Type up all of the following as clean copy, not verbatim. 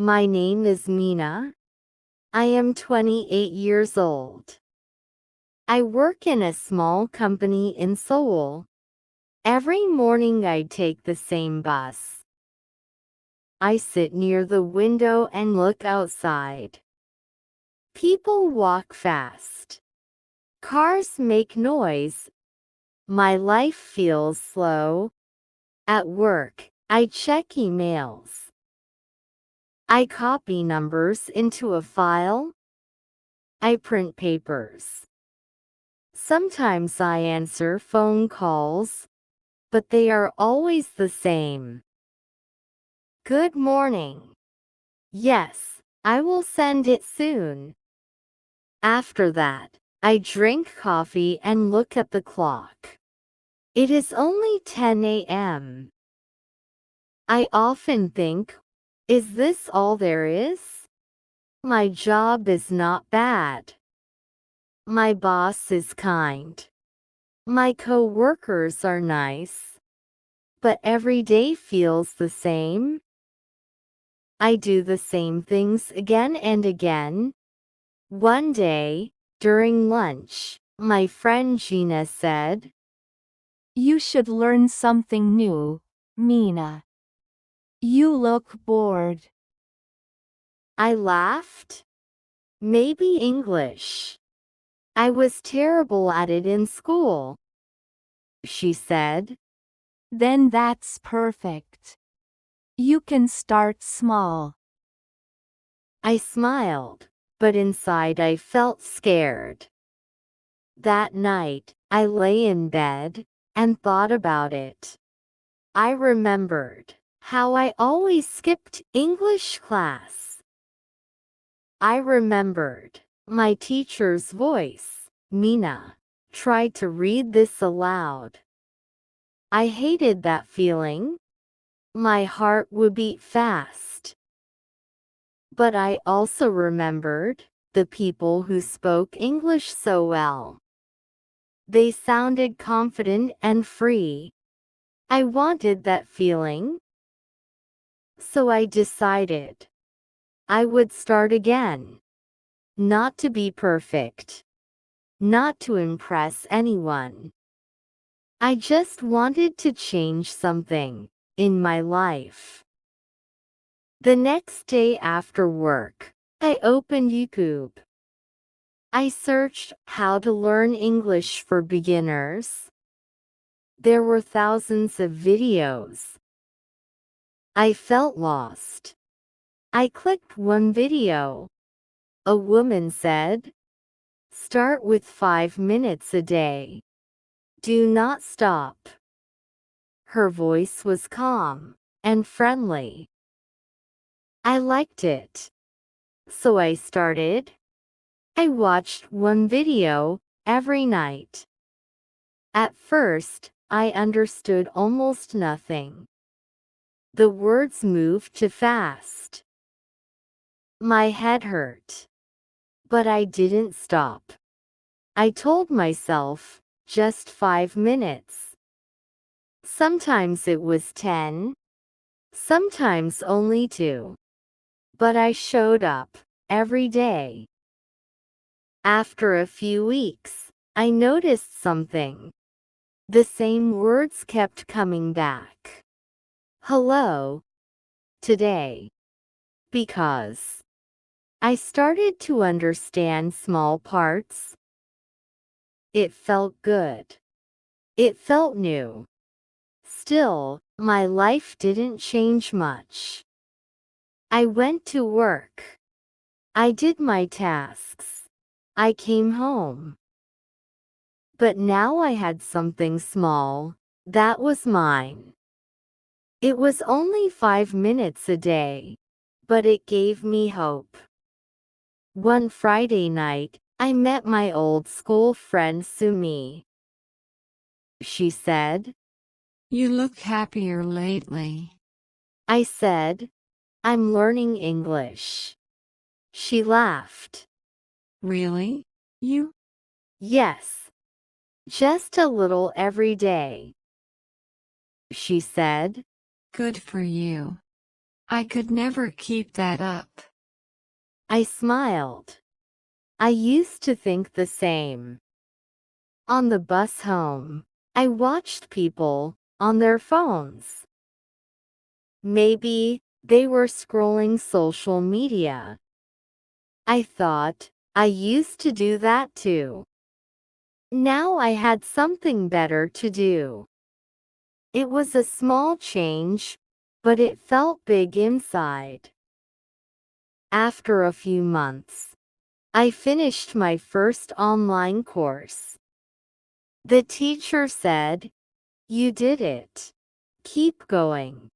My name is Mina. I am 28 years old. I work in a small company in Seoul. Every morning I take the same bus. I sit near the window and look outside. People walk fast. Cars make noise. My life feels slow. At work, I check emails. I copy numbers into a file. I print papers. Sometimes I answer phone calls, but they are always the same. Good morning. Yes, I will send it soon. After that, I drink coffee and look at the clock. It is only 10 a.m. I often think, is this all there is? My job is not bad. My boss is kind. My co-workers are nice. But every day feels the same. I do the same things again and again. One day, during lunch, my friend Gina said, You should learn something new, Mina. You look bored. I laughed. Maybe English. I was terrible at it in school. She said, Then that's perfect. You can start small. I smiled, but inside I felt scared. That night, I lay in bed and thought about it. I remembered how I always skipped English class. I remembered my teacher's voice, Mina. Try to read this aloud. I hated that feeling. My heart would beat fast. But I also remembered the people who spoke English so well. They sounded confident and free. I wanted that feeling. So I decided I would start again. Not to be perfect. Not to impress anyone. I just wanted to change something in my life. The next day after work, I opened YouTube. I searched how to learn English for beginners. There were thousands of videos. I felt lost. I clicked one video. A woman said, Start with 5 minutes a day. Do not stop. Her voice was calm and friendly. I liked it. So I started. I watched one video every night. At first, I understood almost nothing. The words moved too fast. My head hurt. But I didn't stop. I told myself, just 5 minutes. Sometimes it was 10. Sometimes only 2. But I showed up every day. After a few weeks, I noticed something. The same words kept coming back. Hello. Today. Because. I started to understand small parts. It felt good. It felt new. Still, my life didn't change much. I went to work. I did my tasks. I came home. But now I had something small that was mine. It was only 5 minutes a day, but it gave me hope. One Friday night, I met my old school friend Sumi. She said, You look happier lately. I said, I'm learning English. She laughed. Really? You? Yes. Just a little every day. She said, Good for you. I could never keep that up. I smiled. I used to think the same. On the bus home, I watched people on their phones. Maybe they were scrolling social media. I thought I used to do that too. Now I had something better to do. It was a small change, but it felt big inside. After a few months, I finished my first online course. The teacher said, "You did it. Keep going."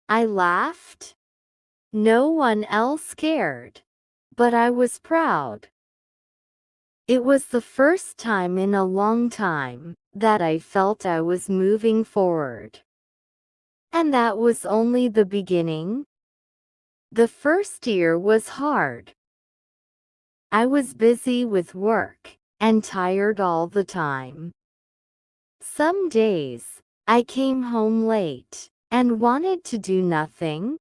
I laughed. No one else cared, but I was proud. It was the first time in a long time that I felt I was moving forward. And that was only the beginning. The first year was hard. I was busy with work and tired all the time. Some days, I came home late and wanted to do nothing.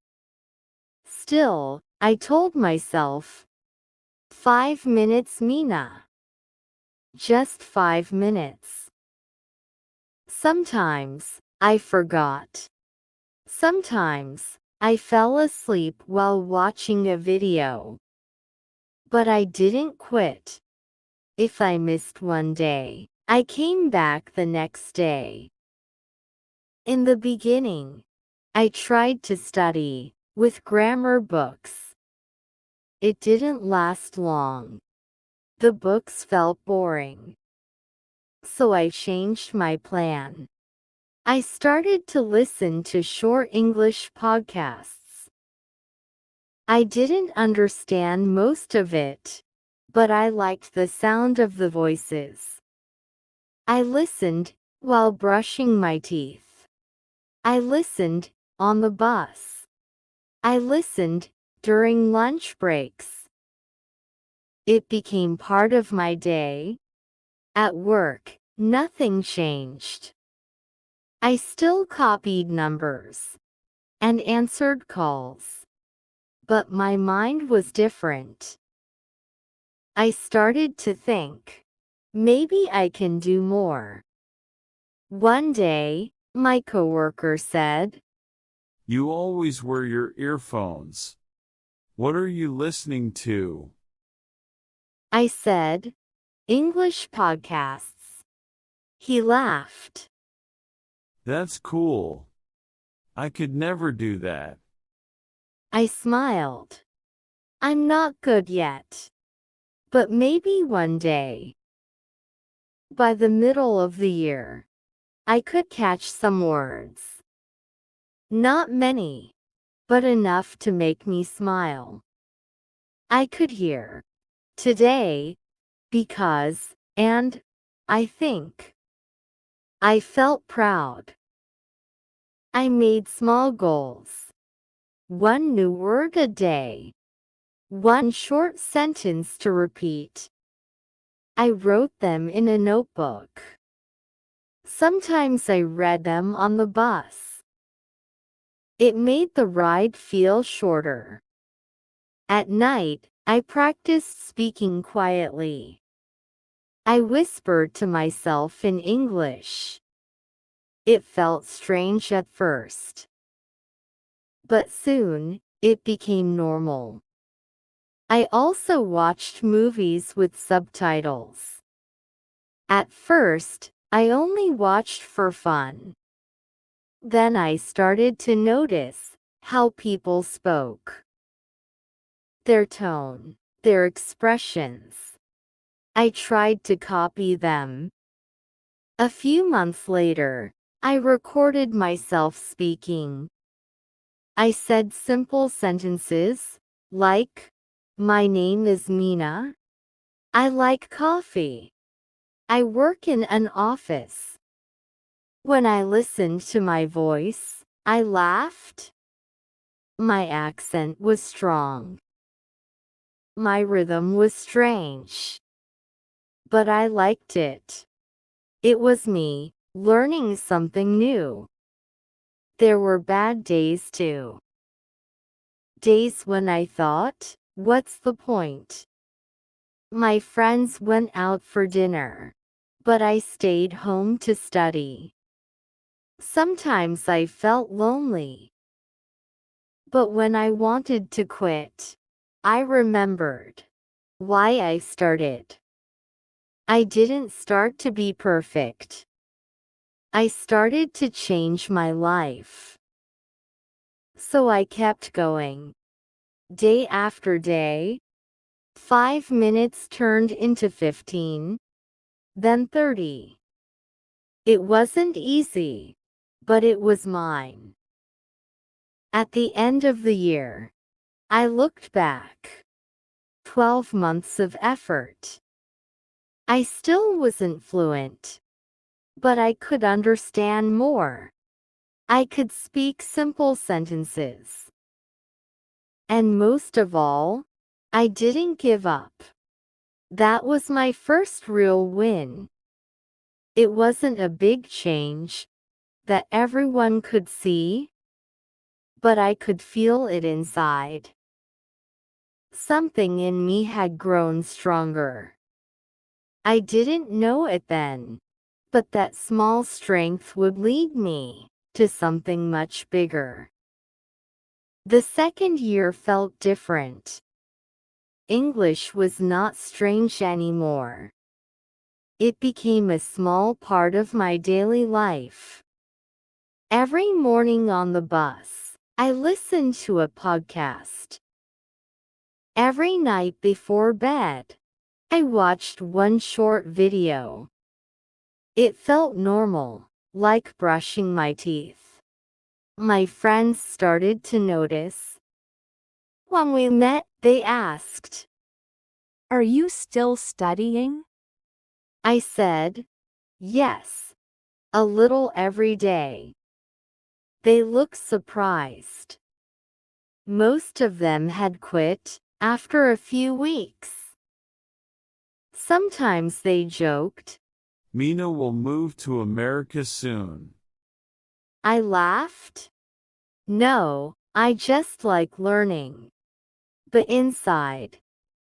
Still, I told myself, 5 minutes, Mina. Just 5 minutes. Sometimes, I forgot. Sometimes, I fell asleep while watching a video. But I didn't quit. If I missed one day, I came back the next day. In the beginning, I tried to study with grammar books. It didn't last long. The books felt boring. So I changed my plan. I started to listen to short English podcasts. I didn't understand most of it, but I liked the sound of the voices. I listened while brushing my teeth. I listened on the bus. I listened during lunch breaks. It became part of my day. At work, nothing changed. I still copied numbers and answered calls. But my mind was different. I started to think, maybe I can do more. One day, my coworker said, You always wear your earphones. What are you listening to? I said, English podcasts. He laughed. That's cool. I could never do that. I smiled. I'm not good yet. But maybe one day. By the middle of the year, I could catch some words. Not many, but enough to make me smile. I could hear today, because, and I think. I felt proud. I made small goals. One new word a day. One short sentence to repeat. I wrote them in a notebook. Sometimes I read them on the bus. It made the ride feel shorter. At night, I practiced speaking quietly. I whispered to myself in English. It felt strange at first. But soon, it became normal. I also watched movies with subtitles. At first, I only watched for fun. Then I started to notice how people spoke. Their tone, their expressions. I tried to copy them. A few months later, I recorded myself speaking. I said simple sentences, like, my name is Mina. I like coffee. I work in an office. When I listened to my voice, I laughed. My accent was strong. My rhythm was strange. But I liked it. It was me, learning something new. There were bad days too. Days when I thought, what's the point? My friends went out for dinner, but I stayed home to study. Sometimes I felt lonely. But when I wanted to quit, I remembered why I started. I didn't start to be perfect. I started to change my life. So I kept going. Day after day, 5 minutes turned into 15, then 30. It wasn't easy, but it was mine. At the end of the year, I looked back. 12 months of effort. I still wasn't fluent, but I could understand more. I could speak simple sentences. And most of all, I didn't give up. That was my first real win. It wasn't a big change that everyone could see, but I could feel it inside. Something in me had grown stronger. I didn't know it then, but that small strength would lead me to something much bigger. The second year felt different. English was not strange anymore. It became a small part of my daily life. Every morning on the bus, I listened to a podcast. Every night before bed, I watched one short video. It felt normal, like brushing my teeth. My friends started to notice. When we met, they asked, Are you still studying? I said, yes, a little every day. They looked surprised. Most of them had quit after a few weeks. Sometimes they joked. Mina will move to America soon. I laughed. No, I just like learning. But inside,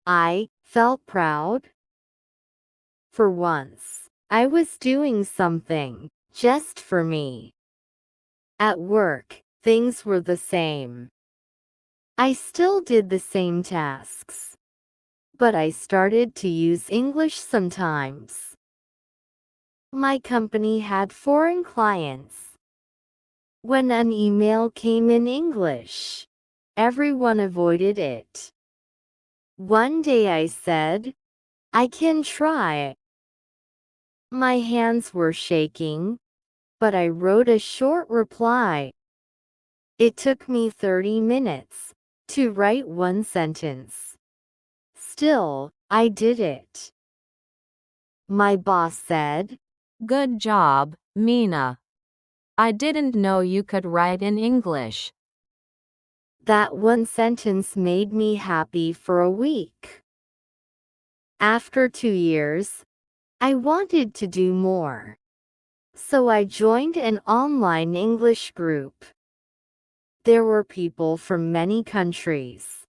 I felt proud. For once, I was doing something just for me. At work, things were the same. I still did the same tasks. But I started to use English sometimes. My company had foreign clients. When an email came in English, everyone avoided it. One day I said, I can try. My hands were shaking, but I wrote a short reply. It took me 30 minutes to write one sentence. Still, I did it. My boss said, Good job, Mina. I didn't know you could write in English. that one sentence made me happy for a week. After 2 years, I wanted to do more. So I joined an online English group. There were people from many countries.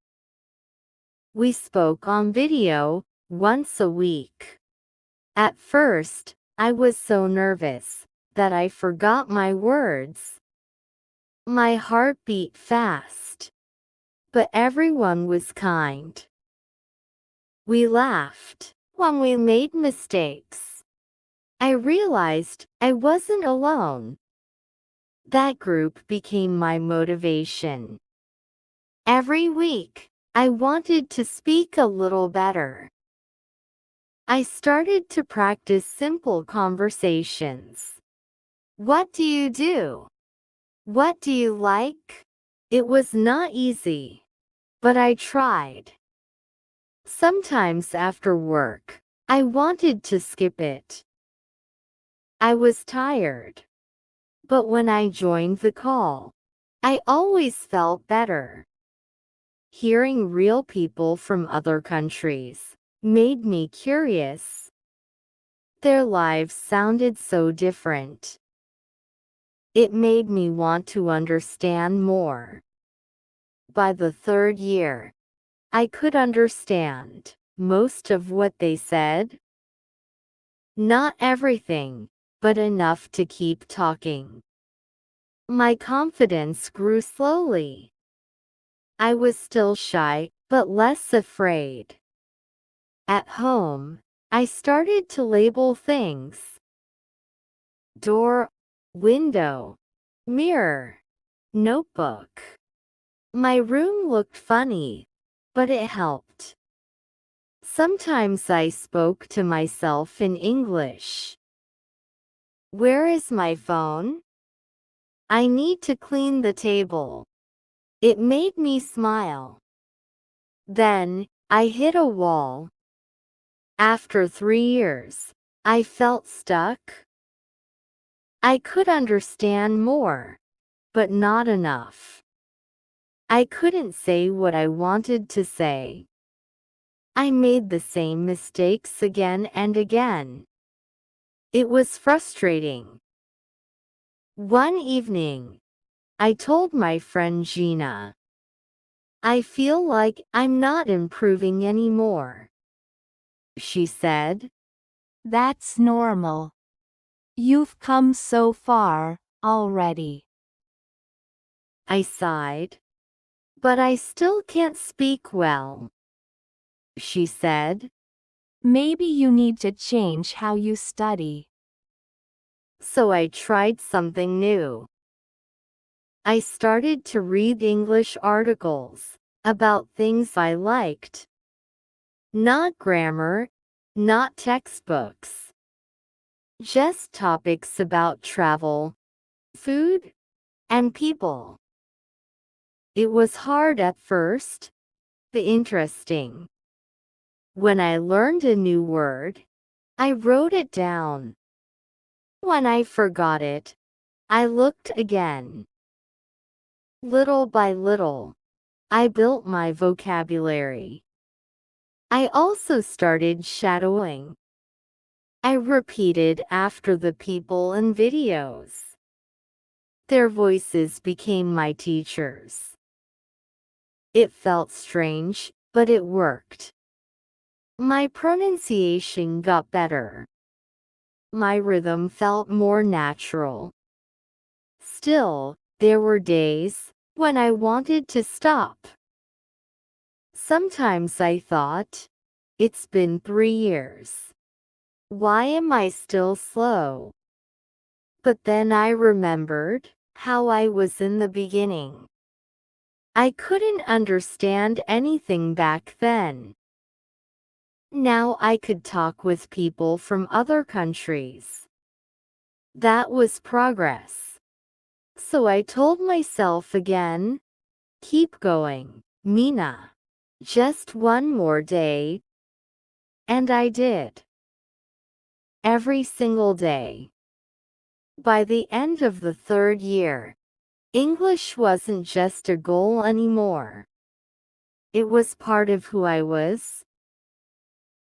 We spoke on video once a week. At first, I was so nervous that I forgot my words. My heart beat fast. But everyone was kind. We laughed when we made mistakes. I realized I wasn't alone. That group became my motivation. Every week, I wanted to speak a little better. I started to practice simple conversations. What do you do? What do you like? It was not easy, but I tried. Sometimes after work, I wanted to skip it. I was tired. But when I joined the call, I always felt better. Hearing real people from other countries made me curious. Their lives sounded so different. It made me want to understand more. by the third year, I could understand most of what they said. Not everything, but enough to keep talking. My confidence grew slowly. I was still shy, but less afraid. At home, I started to label things. Door, window, mirror, notebook. My room looked funny, but it helped. Sometimes I spoke to myself in English. Where is my phone? I need to clean the table. It made me smile. Then, I hit a wall. After 3 years, I felt stuck. I could understand more, but not enough. I couldn't say what I wanted to say. I made the same mistakes again and again. It was frustrating. One evening, I told my friend Gina, I feel like I'm not improving anymore. She said, That's normal. You've come so far already. I sighed. But I still can't speak well. She said, Maybe you need to change how you study. so I tried something new. I started to read English articles about things I liked. Not grammar, not textbooks. Just topics about travel, food, and people. It was hard at first, but interesting. When I learned a new word, I wrote it down. When I forgot it, I looked again. Little by little, I built my vocabulary. I also started shadowing. I repeated after the people in videos. Their voices became my teachers. It felt strange, but it worked. My pronunciation got better. My rhythm felt more natural. Still, there were days when I wanted to stop. Sometimes I thought, it's been 3 years. Why am I still slow? But then I remembered how I was in the beginning. I couldn't understand anything back then. Now I could talk with people from other countries. That was progress. So I told myself again, keep going, Mina. Just one more day. And I did. Every single day. By the end of the third year, English wasn't just a goal anymore. It was part of who I was.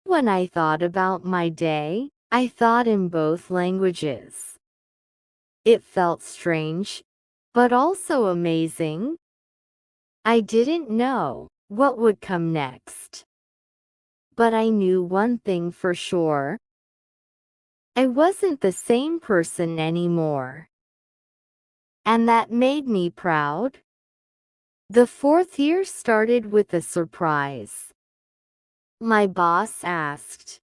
When I thought about my day, I thought in both languages. It felt strange, but also amazing. I didn't know what would come next. But I knew one thing for sure. I wasn't the same person anymore. And that made me proud. The fourth year started with a surprise. My boss asked,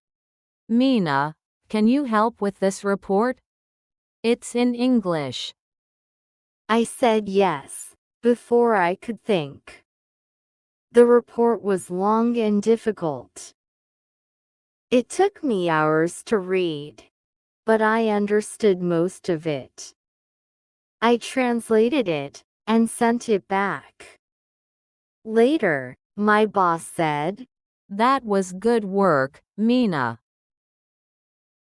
Mina, can you help with this report? It's in English. I said yes, before I could think. The report was long and difficult. It took me hours to read, but I understood most of it. I translated it and sent it back. Later, my boss said, That was good work, Mina.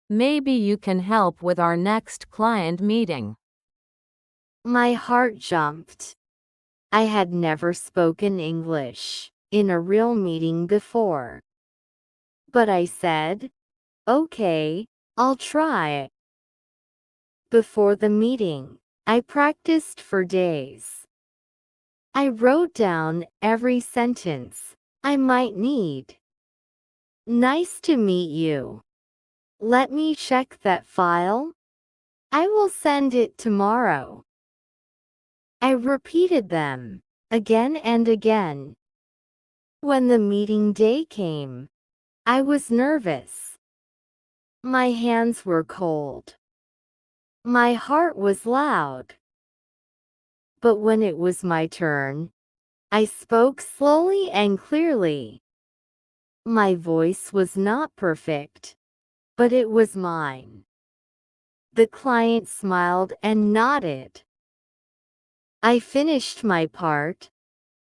Maybe you can help with our next client meeting. my heart jumped. I had never spoken English in a real meeting before. But I said, okay, I'll try. Before the meeting, I practiced for days. I wrote down every sentence I might need. Nice to meet you. Let me check that file. I will send it tomorrow. I repeated them again and again. When the meeting day came, I was nervous. My hands were cold. My heart was loud. But when it was my turn, I spoke slowly and clearly. My voice was not perfect, but it was mine. The client smiled and nodded. I finished my part,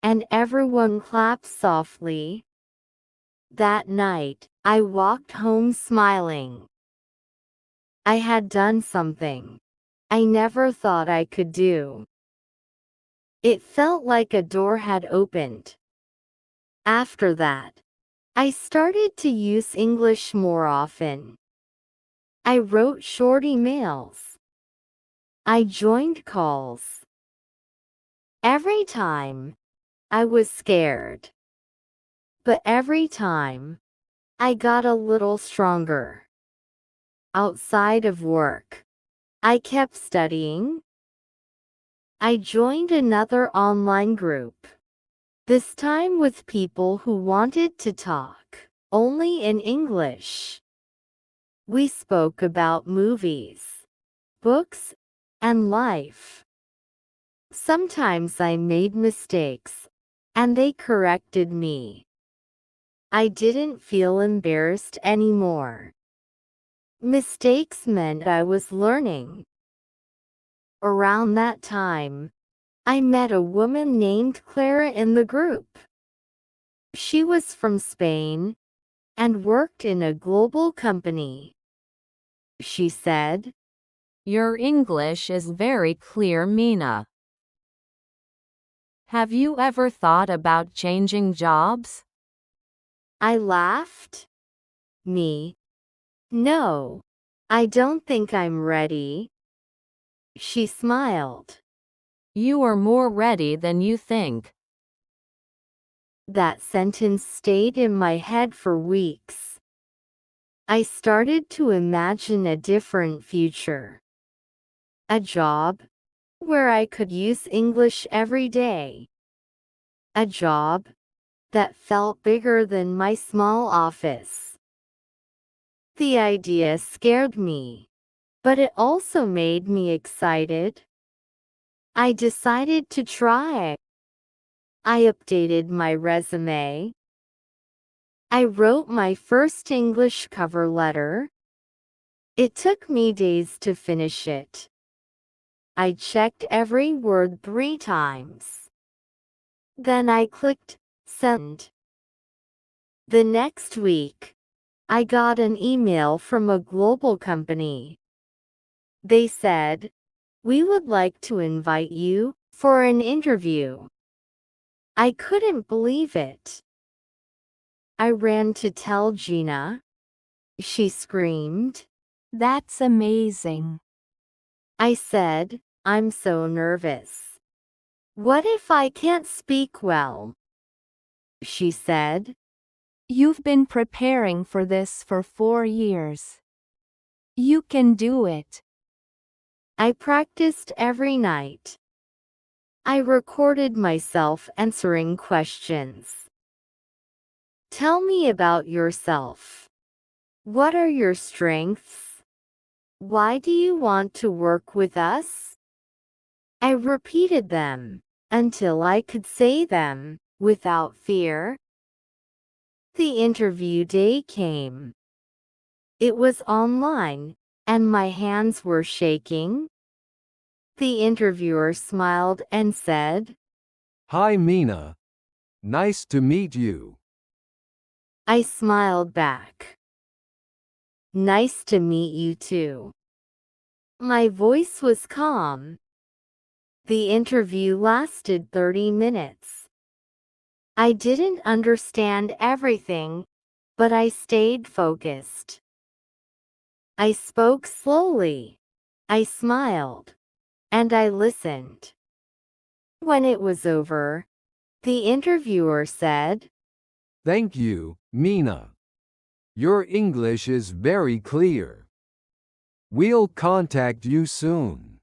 and everyone clapped softly. That night, I walked home smiling. I had done something I never thought I could do. It felt like a door had opened. After that, I started to use English more often. I wrote short emails. I joined calls. Every time, I was scared. But every time, I got a little stronger. Outside of work, I kept studying. I joined another online group, this time with people who wanted to talk only in English. We spoke about movies, books, and life. Sometimes I made mistakes, and they corrected me. I didn't feel embarrassed anymore. Mistakes meant I was learning. Around that time, I met a woman named Clara in the group. She was from Spain and worked in a global company. She said, Your English is very clear, Mina. Have you ever thought about changing jobs? I laughed. Me? No, I don't think I'm ready. She smiled. You are more ready than you think. That sentence stayed in my head for weeks. I started to imagine a different future. A job where I could use English every day. A job that felt bigger than my small office. The idea scared me, but it also made me excited. I decided to try. I updated my resume. I wrote my first English cover letter. It took me days to finish it. I checked every word 3 times. Then I clicked send. The next week, I got an email from a global company. They said, "We would like to invite you for an interview." I couldn't believe it. I ran to tell Gina. She screamed. That's amazing. I said, "I'm so nervous. What if I can't speak well?" She said, You've been preparing for this for 4 years. You can do it. I practiced every night. I recorded myself answering questions. Tell me about yourself. What are your strengths? Why do you want to work with us? I repeated them until I could say them without fear. The interview day came. It was online, and my hands were shaking. The interviewer smiled and said, Hi Mina. Nice to meet you. I smiled back. Nice to meet you too. My voice was calm. The interview lasted 30 minutes. I didn't understand everything, but I stayed focused. I spoke slowly. I smiled. And I listened. When it was over, the interviewer said, Thank you, Mina. Your English is very clear. We'll contact you soon.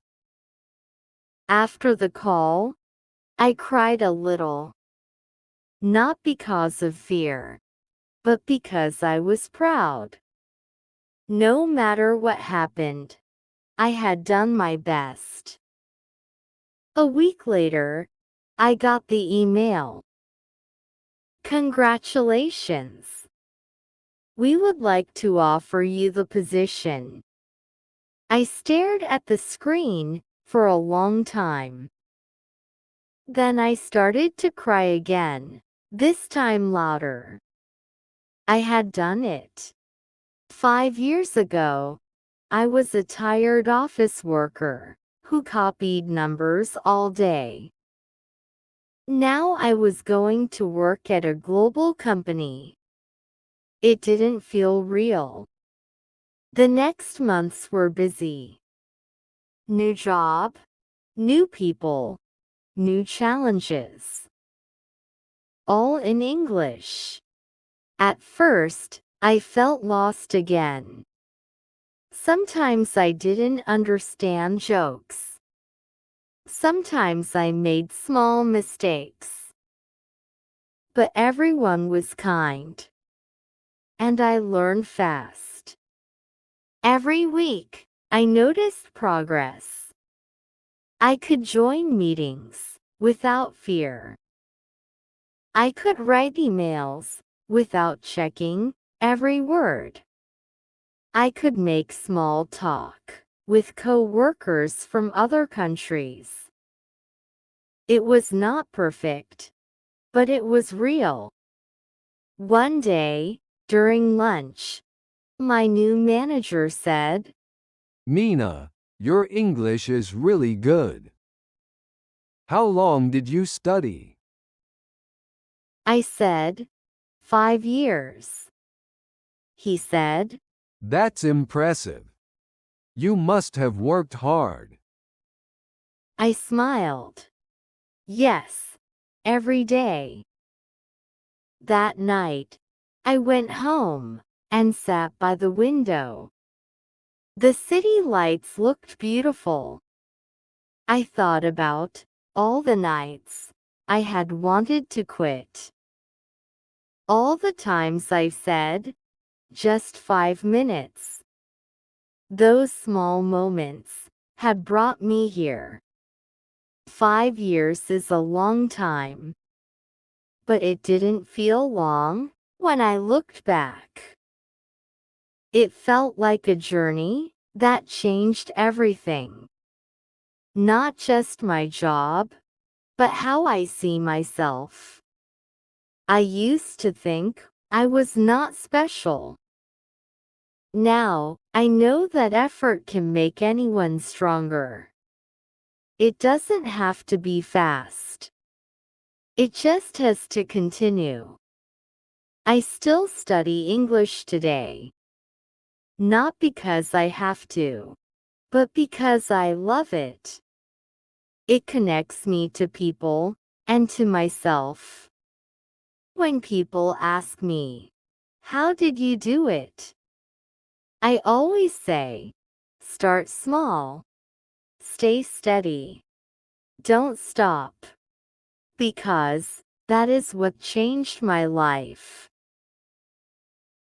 After the call, I cried a little. Not because of fear, but because I was proud. No matter what happened, I had done my best. A week later, I got the email. Congratulations! We would like to offer you the position. I stared at the screen for a long time. Then I started to cry again, this time louder. I had done it. 5 years ago, I was a tired office worker who copied numbers all day. Now I was going to work at a global company. It didn't feel real. The next months were busy. New job, new people, new challenges. All in English. At first, I felt lost again. Sometimes I didn't understand jokes. Sometimes I made small mistakes. But everyone was kind. And I learned fast. Every week, I noticed progress. I could join meetings without fear. I could write emails without checking every word. I could make small talk with co-workers from other countries. It was not perfect, but it was real. One day, during lunch, my new manager said, Mina, your English is really good. How long did you study? I said, 5 years. He said, That's impressive. You must have worked hard. I smiled. Yes, every day. That night, I went home and sat by the window. The city lights looked beautiful. I thought about all the nights I had wanted to quit. All the times I said, just 5 minutes. Those small moments had brought me here. 5 years is a long time. But it didn't feel long when I looked back. It felt like a journey that changed everything. Not just my job, but how I see myself. I used to think I was not special. Now, I know that effort can make anyone stronger. It doesn't have to be fast. It just has to continue. I still study English today. Not because I have to, but because I love it. It connects me to people and to myself. When people ask me, how did you do it? I always say, start small. Stay steady. Don't stop. Because that is what changed my life.